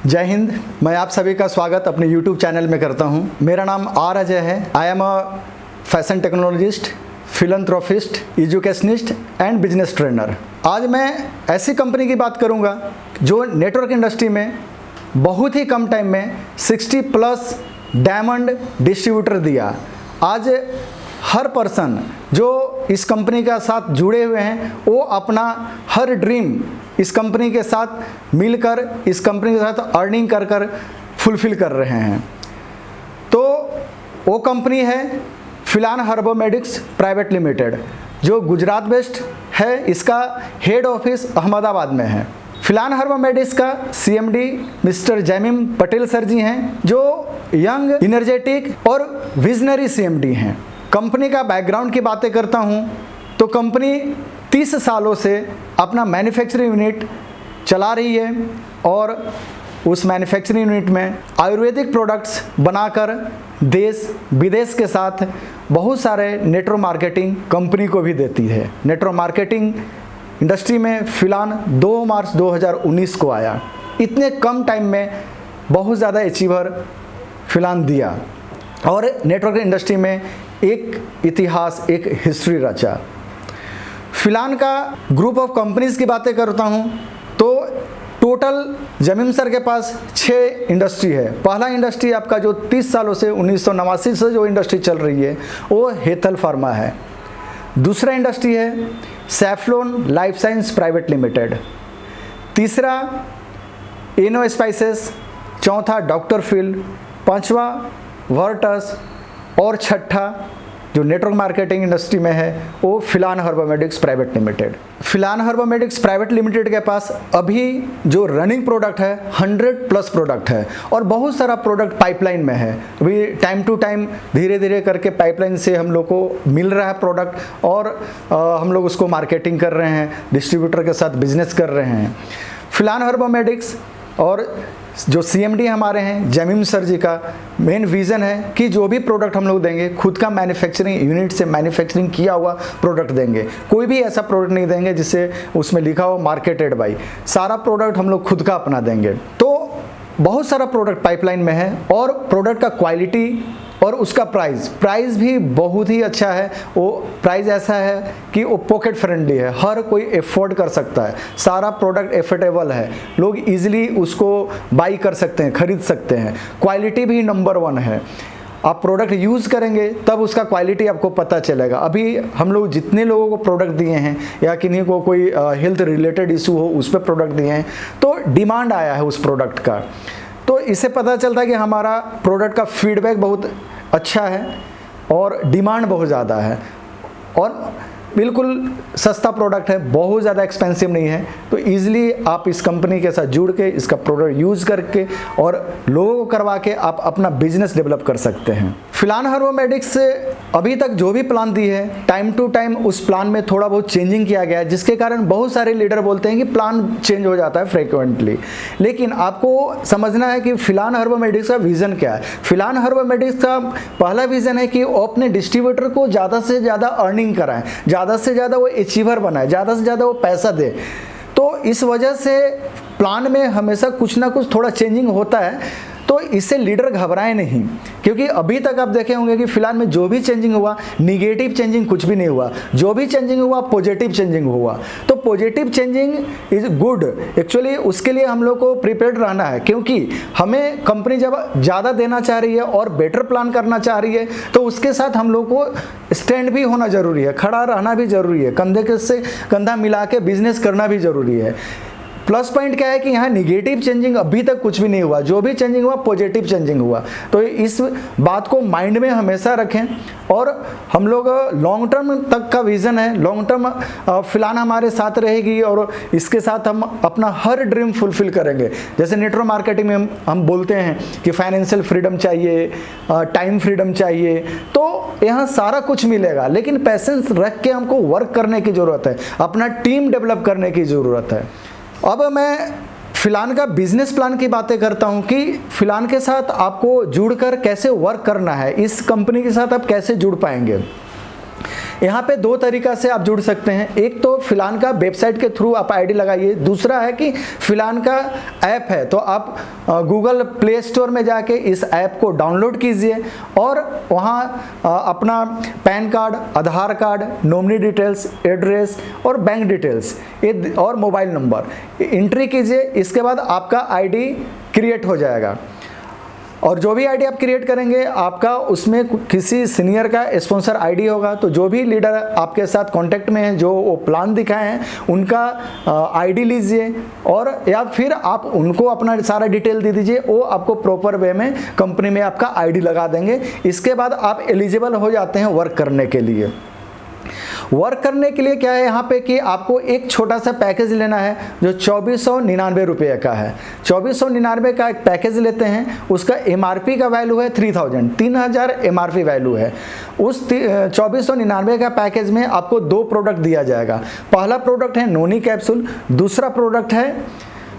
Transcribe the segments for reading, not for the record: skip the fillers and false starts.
जय हिंद। मैं आप सभी का स्वागत अपने YouTube चैनल में करता हूं। मेरा नाम आर अजय है। I am a fashion technologist, philanthropist, educationist and business trainer. आज मैं ऐसी कंपनी की बात करूंगा जो नेटवर्क इंडस्ट्री में बहुत ही कम टाइम में 60+ डायमंड डिस्ट्रीब्यूटर दिया। आज हर पर्सन जो इस कंपनी के साथ जुड़े हुए हैं वो अपना हर ड्रीम इस कंपनी के साथ मिलकर, इस कंपनी के साथ अर्निंग कर कर फुलफिल कर रहे हैं। तो वो कंपनी है फिलान हर्बोमेडिक्स प्राइवेट लिमिटेड, जो गुजरात बेस्ड है। इसका हेड ऑफिस अहमदाबाद में है। फिलान हर्बोमेडिक्स का CMD मिस्टर जैमिम पटेल सर जी हैं, जो यंग, इनर्जेटिक और विजनरी CMD हैं। कंपनी का बैकग्राउंड की बातें करता हूं तो कंपनी 30 सालों से अपना मैन्युफैक्चरिंग यूनिट चला रही है और उस मैन्युफैक्चरिंग यूनिट में आयुर्वेदिक प्रोडक्ट्स बनाकर देश विदेश के साथ बहुत सारे नेटवर्क मार्केटिंग कंपनी को भी देती है। नेटवर्क मार्केटिंग इंडस्ट्री में फिलान 2 मार्च 2019 को आया। इतने कम टाइम में बहुत ज़्यादा अचीवर फिलान दिया और नेटवर्क इंडस्ट्री में एक इतिहास, एक हिस्ट्री रचा। फिलान का ग्रुप ऑफ कंपनीज की बातें करता हूं तो टोटल जमीम सर के पास 6 इंडस्ट्री है। पहला इंडस्ट्री आपका जो 30 सालों से 1989 से जो इंडस्ट्री चल रही है वो हेथल फार्मा है। दूसरा इंडस्ट्री है सैफ्लॉन लाइफ साइंस प्राइवेट लिमिटेड। तीसरा एनो स्पाइसेस। चौथा डॉक्टर फील्ड। पांचवा वर्टस और छठा जो नेटवर्क मार्केटिंग इंडस्ट्री में है वो फिलान हर्बोमेडिक्स प्राइवेट लिमिटेड। फिलान हर्बोमेडिक्स प्राइवेट लिमिटेड के पास अभी जो रनिंग प्रोडक्ट है 100+ प्रोडक्ट है और बहुत सारा प्रोडक्ट पाइपलाइन में है। अभी टाइम टू टाइम धीरे धीरे करके पाइपलाइन से हम लोग को मिल रहा है प्रोडक्ट और हम लोग उसको मार्केटिंग कर रहे हैं, डिस्ट्रीब्यूटर के साथ बिजनेस कर रहे हैं। फिलान हर्बोमेडिक्स और जो CMD हमारे हैं जमीम सर जी का मेन विज़न है कि जो भी प्रोडक्ट हम लोग देंगे खुद का मैन्युफैक्चरिंग यूनिट से मैन्युफैक्चरिंग किया हुआ प्रोडक्ट देंगे। कोई भी ऐसा प्रोडक्ट नहीं देंगे जिससे उसमें लिखा हो मार्केटेड बाई। सारा प्रोडक्ट हम लोग खुद का अपना देंगे। तो बहुत सारा प्रोडक्ट पाइपलाइन में है और प्रोडक्ट का क्वालिटी और उसका प्राइस भी बहुत ही अच्छा है। वो प्राइस ऐसा है कि वो पॉकेट फ्रेंडली है, हर कोई एफोर्ड कर सकता है। सारा प्रोडक्ट एफोर्डेबल है, लोग इजीली उसको बाई कर सकते हैं, खरीद सकते हैं। क्वालिटी भी नंबर 1 है। आप प्रोडक्ट यूज़ करेंगे तब उसका क्वालिटी आपको पता चलेगा। अभी हम लोग जितने लोगों को प्रोडक्ट दिए हैं या किन्हीं को कोई हेल्थ रिलेटेड इशू हो उस पर प्रोडक्ट दिए हैं तो डिमांड आया है उस प्रोडक्ट का। तो इससे पता चलता है कि हमारा प्रोडक्ट का फीडबैक बहुत अच्छा है और डिमांड बहुत ज़्यादा है और बिल्कुल सस्ता प्रोडक्ट है, बहुत ज़्यादा एक्सपेंसिव नहीं है। तो ईज़िली आप इस कंपनी के साथ जुड़ के इसका प्रोडक्ट यूज़ करके और लोगों को करवा के आप अपना बिजनेस डेवलप कर सकते हैं। फिलान हर्बोमेडिक्स से अभी तक जो भी प्लान दी है टाइम टू टाइम उस प्लान में थोड़ा बहुत चेंजिंग किया गया है, जिसके कारण बहुत सारे लीडर बोलते हैं कि प्लान चेंज हो जाता है फ्रिक्वेंटली। लेकिन आपको समझना है कि फिलान हर्बोमेडिक्स का विज़न क्या है। फिलान हर्बोमेडिक्स का पहला विज़न है कि वो अपने डिस्ट्रीब्यूटर को ज़्यादा से ज़्यादा अर्निंग कराएं, ज़्यादा से ज़्यादा वो अचीवर बनाए, ज़्यादा से ज़्यादा वो पैसा दे। तो इस वजह से प्लान में हमेशा कुछ ना कुछ थोड़ा चेंजिंग होता है। तो इससे लीडर घबराए नहीं, क्योंकि अभी तक आप देखे होंगे कि फिलहाल में जो भी चेंजिंग हुआ निगेटिव चेंजिंग कुछ भी नहीं हुआ, जो भी चेंजिंग हुआ पॉजिटिव चेंजिंग हुआ। तो positive changing is good. Actually उसके लिए हम लोग को प्रिपेयर्ड रहना है, क्योंकि हमें कंपनी जब ज़्यादा देना चाह रही है और बेटर प्लान करना चाह रही है तो उसके साथ हम लोग को स्टैंड भी होना ज़रूरी है, खड़ा रहना भी ज़रूरी है, कंधे से कंधा मिला के बिजनेस करना भी ज़रूरी है। प्लस पॉइंट क्या है कि यहाँ निगेटिव चेंजिंग अभी तक कुछ भी नहीं हुआ, जो भी चेंजिंग हुआ पॉजिटिव चेंजिंग हुआ। तो इस बात को माइंड में हमेशा रखें और हम लोग लॉन्ग टर्म तक का विज़न है। लॉन्ग टर्म फिलहाल हमारे साथ रहेगी और इसके साथ हम अपना हर ड्रीम फुलफिल करेंगे। जैसे नेटवर्क मार्केटिंग में हम बोलते हैं कि फाइनेंशियल फ्रीडम चाहिए, टाइम फ्रीडम चाहिए, तो यहाँ सारा कुछ मिलेगा, लेकिन पैसेंस रख के हमको वर्क करने की ज़रूरत है, अपना टीम डेवलप करने की ज़रूरत है। अब मैं फिलान का बिजनेस प्लान की बातें करता हूं कि फिलान के साथ आपको जुड़कर कैसे वर्क करना है, इस कंपनी के साथ आप कैसे जुड़ पाएंगे। यहाँ पे दो तरीका से आप जुड़ सकते हैं। एक तो फिलान का वेबसाइट के थ्रू आप आईडी लगाइए, दूसरा है कि फिलान का ऐप है तो आप गूगल प्ले स्टोर में जाके इस ऐप को डाउनलोड कीजिए और वहाँ अपना पैन कार्ड, आधार कार्ड, नॉमिनी डिटेल्स, एड्रेस और बैंक डिटेल्स और मोबाइल नंबर एंट्री कीजिए। इसके बाद आपका आईडी क्रिएट हो जाएगा और जो भी आईडी आप क्रिएट करेंगे आपका उसमें किसी सीनियर का स्पॉन्सर आईडी होगा। तो जो भी लीडर आपके साथ कांटेक्ट में हैं, जो वो प्लान दिखाए हैं, उनका आईडी लीजिए और या फिर आप उनको अपना सारा डिटेल दे दीजिए, वो आपको प्रॉपर वे में कंपनी में आपका आईडी लगा देंगे। इसके बाद आप एलिजिबल हो जाते हैं वर्क करने के लिए। वर्क करने के लिए क्या है यहाँ पे कि आपको एक छोटा सा पैकेज लेना है जो 2499 रुपये का है। 2499 का एक पैकेज लेते हैं, उसका MRP का वैल्यू है 3000 MRP वैल्यू है। उस 2499 का पैकेज में आपको दो प्रोडक्ट दिया जाएगा। पहला प्रोडक्ट है नोनी कैप्सूल, दूसरा प्रोडक्ट है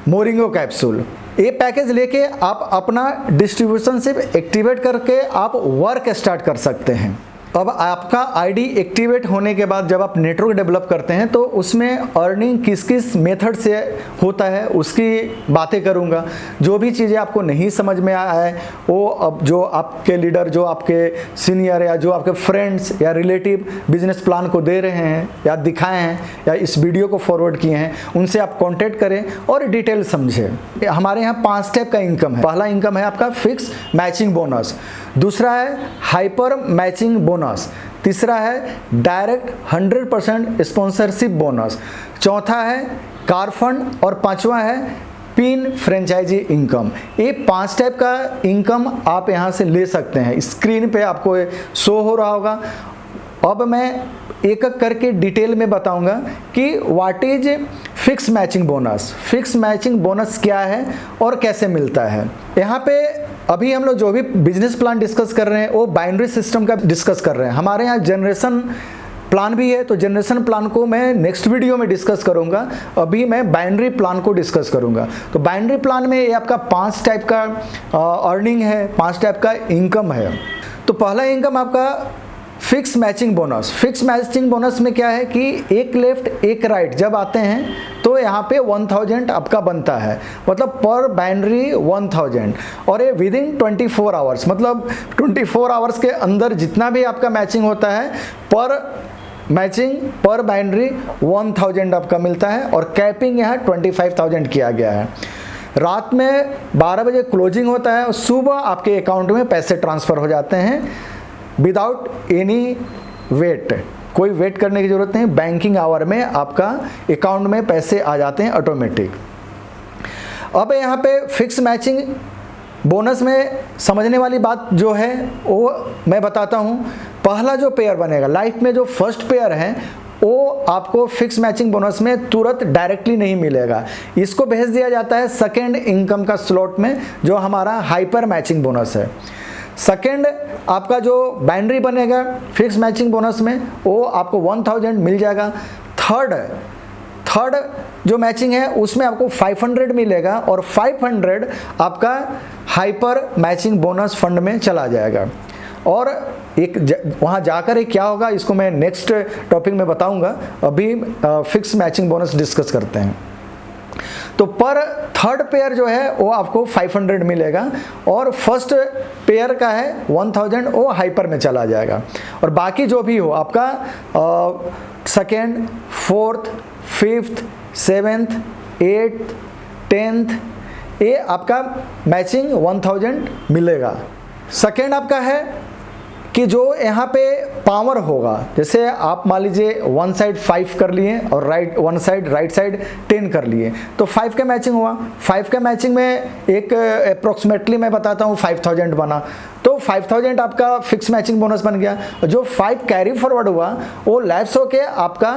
मोरिंगो कैप्सूल। ये पैकेज लेके आप अपना डिस्ट्रीब्यूशनशिप एक्टिवेट करके आप वर्क स्टार्ट कर सकते हैं। अब आपका आईडी एक्टिवेट होने के बाद जब आप नेटवर्क डेवलप करते हैं तो उसमें अर्निंग किस किस मेथड से होता है उसकी बातें करूंगा। जो भी चीज़ें आपको नहीं समझ में आया है वो अब जो आपके लीडर, जो आपके सीनियर या जो आपके फ्रेंड्स या रिलेटिव बिजनेस प्लान को दे रहे हैं या दिखाए हैं या इस वीडियो को फॉरवर्ड किए हैं, उनसे आप कॉन्टेक्ट करें और डिटेल समझें। हमारे यहाँ 5 टाइप का इनकम है। पहला इनकम है आपका फिक्स मैचिंग बोनस, दूसरा है हाइपर मैचिंग बोनस, तीसरा है डायरेक्ट 100% स्पॉन्सरशिप बोनस, चौथा है कार फंड और पांचवा है पिन फ्रेंचाइजी इनकम। ये 5 टाइप का इनकम आप यहाँ से ले सकते हैं। स्क्रीन पे आपको शो हो रहा होगा। अब मैं एक एक करके डिटेल में बताऊंगा कि what is fix matching bonus. Fix matching bonus क्या है और कैसे मिलता है। यहाँ पे अभी हम लोग जो भी बिजनेस प्लान डिस्कस कर रहे हैं वो बाइनरी सिस्टम का डिस्कस कर रहे हैं। हमारे यहाँ जनरेशन प्लान भी है, तो जनरेशन प्लान को मैं नेक्स्ट वीडियो में डिस्कस करूंगा। अभी मैं बाइनरी प्लान को डिस्कस करूंगा। तो बाइनरी प्लान में ये आपका 5 टाइप का अर्निंग है, 5 टाइप का इनकम है। तो पहला इनकम आपका fix matching bonus. Fix matching bonus में क्या है कि एक लेफ्ट एक राइट जब आते हैं तो यहाँ पे 1000 आपका बनता है, मतलब पर बाइनरी 1000 और ये विद इन 24 आवर्स, मतलब 24 आवर्स के अंदर जितना भी आपका मैचिंग होता है पर मैचिंग पर बाइनरी 1000 आपका मिलता है और कैपिंग यहाँ 25000 किया गया है। रात में 12 बजे क्लोजिंग होता है और सुबह आपके अकाउंट में पैसे ट्रांसफ़र हो जाते हैं विदाउट एनी वेट। कोई वेट करने की ज़रूरत नहीं, बैंकिंग आवर में आपका अकाउंट में पैसे आ जाते हैं ऑटोमेटिक। अब यहाँ पे फिक्स मैचिंग बोनस में समझने वाली बात जो है वो मैं बताता हूँ। पहला जो पेयर बनेगा लाइफ में, जो फर्स्ट पेयर है वो आपको फिक्स मैचिंग बोनस में तुरंत डायरेक्टली नहीं मिलेगा। इसको भेज दिया जाता है सेकेंड इनकम का स्लॉट में, जो हमारा हाइपर मैचिंग बोनस है। सेकेंड आपका जो बाइनरी बनेगा फिक्स मैचिंग बोनस में वो आपको 1000 मिल जाएगा। थर्ड जो मैचिंग है उसमें आपको 500 मिलेगा और 500 आपका हाइपर मैचिंग बोनस फंड में चला जाएगा। और वहाँ जाकर ही क्या होगा इसको मैं नेक्स्ट टॉपिक में बताऊंगा। अभी फिक्स मैचिंग बोनस डिस्कस करते हैं। तो पर थर्ड पेयर जो है वो आपको 500 मिलेगा और फर्स्ट पेयर का है 1000, वो हाइपर में चला जाएगा। और बाकी जो भी हो आपका second, fourth, fifth, seventh, 8th, 10th ये आपका मैचिंग 1000 मिलेगा। सेकेंड आपका है कि जो यहाँ पे पावर होगा, जैसे आप मान लीजिए वन साइड 5 कर लिए और राइट साइड 10 कर लिए तो 5 का मैचिंग हुआ। 5 का मैचिंग में एक अप्रोक्सीमेटली मैं बताता हूँ 5000 बना, तो 5000 आपका फिक्स मैचिंग बोनस बन गया। जो 5 कैरी फॉरवर्ड हुआ वो लैप्स होके आपका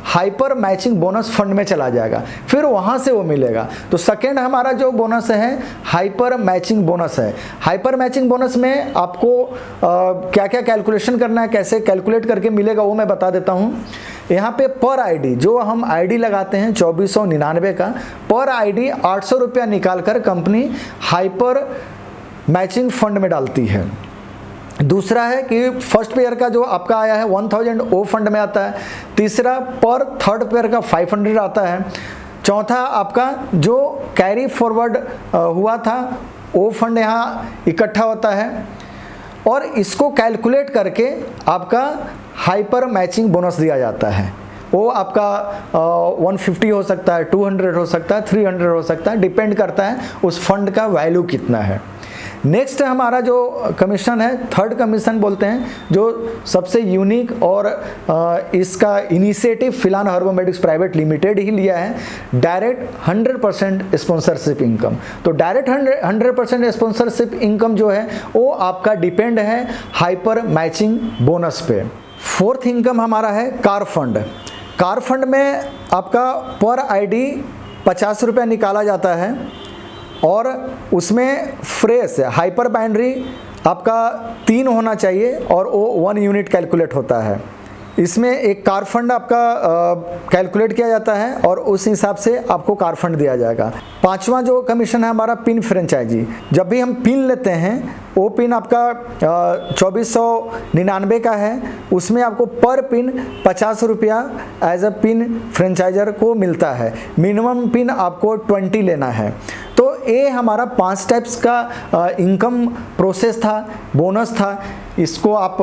हाइपर मैचिंग बोनस फंड में चला जाएगा, फिर वहाँ से वो मिलेगा। तो सेकेंड हमारा जो बोनस है हाइपर मैचिंग बोनस है। हाइपर मैचिंग बोनस में आपको क्या क्या कैलकुलेशन करना है, कैसे कैलकुलेट करके मिलेगा वो मैं बता देता हूँ। यहाँ पे पर आईडी जो हम आईडी लगाते हैं 2499 का, पर आईडी 800 रुपया निकाल कर कंपनी हाइपर मैचिंग फंड में डालती है। दूसरा है कि फर्स्ट पेयर का जो आपका आया है 1000 ओ फंड में आता है। तीसरा पर थर्ड पेयर का 500 आता है। चौथा आपका जो कैरी फॉरवर्ड हुआ था वो फंड यहाँ इकट्ठा होता है और इसको कैलकुलेट करके आपका हाइपर मैचिंग बोनस दिया जाता है। वो आपका 150 हो सकता है, 200 हो सकता है, 300 हो सकता है, डिपेंड करता है उस फंड का वैल्यू कितना है। नेक्स्ट हमारा जो कमीशन है, थर्ड कमीशन बोलते हैं, जो सबसे यूनिक और इसका इनिशिएटिव फिलहाल हर्बोमेडिक्स प्राइवेट लिमिटेड ही लिया है, डायरेक्ट 100% स्पॉन्सरशिप इनकम। तो डायरेक्ट 100% स्पॉन्सरशिप इनकम जो है वो आपका डिपेंड है हाइपर मैचिंग बोनस पे। फोर्थ इनकम हमारा है कार फंड। कार फंड में आपका पर आईडी 50 रुपये निकाला जाता है और उसमें फ्रेश हाइपर बाइनरी आपका 3 होना चाहिए और वो 1 यूनिट कैलकुलेट होता है। इसमें एक कार फंड आपका कैलकुलेट किया जाता है और उस हिसाब से आपको कार फंड दिया जाएगा। पांचवा जो कमीशन है हमारा पिन फ्रेंचाइजी। जब भी हम पिन लेते हैं वो पिन आपका 2499 का है, उसमें आपको पर पिन 50 रुपया एज अ पिन फ्रेंचाइजर को मिलता है। मिनिमम पिन आपको 20 लेना है। तो ये हमारा 5 टाइप्स का इनकम प्रोसेस था, बोनस था। इसको आप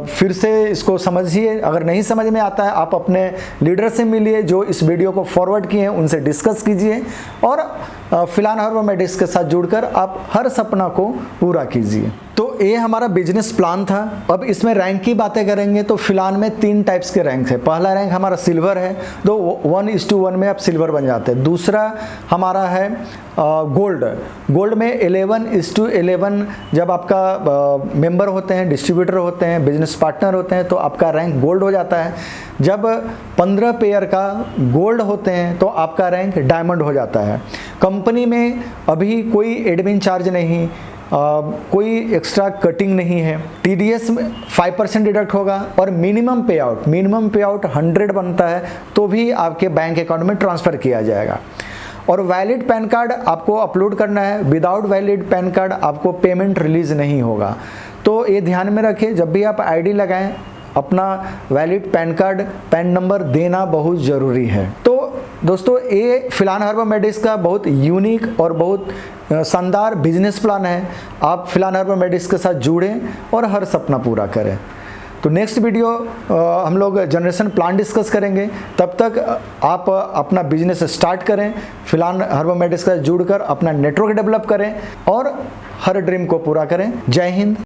फिर से इसको समझिए, अगर नहीं समझ में आता है आप अपने लीडर से मिलिए जो इस वीडियो को फॉरवर्ड किए हैं, उनसे डिस्कस कीजिए और फिलहाल हर्बोमेडिक्स के साथ जुड़कर आप हर सपना को पूरा कीजिए। तो ये हमारा बिजनेस प्लान था। अब इसमें रैंक की बातें करेंगे तो फिलहाल में 3 टाइप्स के रैंक है। पहला रैंक हमारा सिल्वर है, तो 1:1 में आप सिल्वर बन जाते हैं। दूसरा हमारा है गोल्ड। गोल्ड में 11:11 जब आपका मेंबर होते हैं, डिस्ट्रीब्यूटर होते हैं, बिजनेस पार्टनर होते हैं तो आपका रैंक गोल्ड हो जाता है। जब 15 पेयर का गोल्ड होते हैं तो आपका रैंक डायमंड हो जाता है। कंपनी में अभी कोई एडमिन चार्ज नहीं, कोई एक्स्ट्रा कटिंग नहीं है। TDS में 5% डिडक्ट होगा और मिनिमम पे आउट 100 बनता है तो भी आपके बैंक अकाउंट में ट्रांसफ़र किया जाएगा। और वैलिड पैन कार्ड आपको अपलोड करना है। विदाउट वैलिड पैन कार्ड आपको पेमेंट रिलीज़ नहीं होगा। तो ये ध्यान में रखें, जब भी आप ID लगाएं अपना valid pan card, pan number देना बहुत ज़रूरी है। तो दोस्तों ये फिलहाल हर्बोमेडिक्स का बहुत यूनिक और बहुत शानदार बिजनेस प्लान है। आप फिलहाल हर्बोमेडिक्स के साथ जुड़ें और हर सपना पूरा करें। तो नेक्स्ट वीडियो हम लोग जनरेशन प्लान डिस्कस करेंगे। तब तक आप अपना बिजनेस स्टार्ट करें, फिलहाल हर्बोमेडिक्स के साथ जुड़कर अपना नेटवर्क डेवलप करें और हर ड्रीम को पूरा करें। जय हिंद।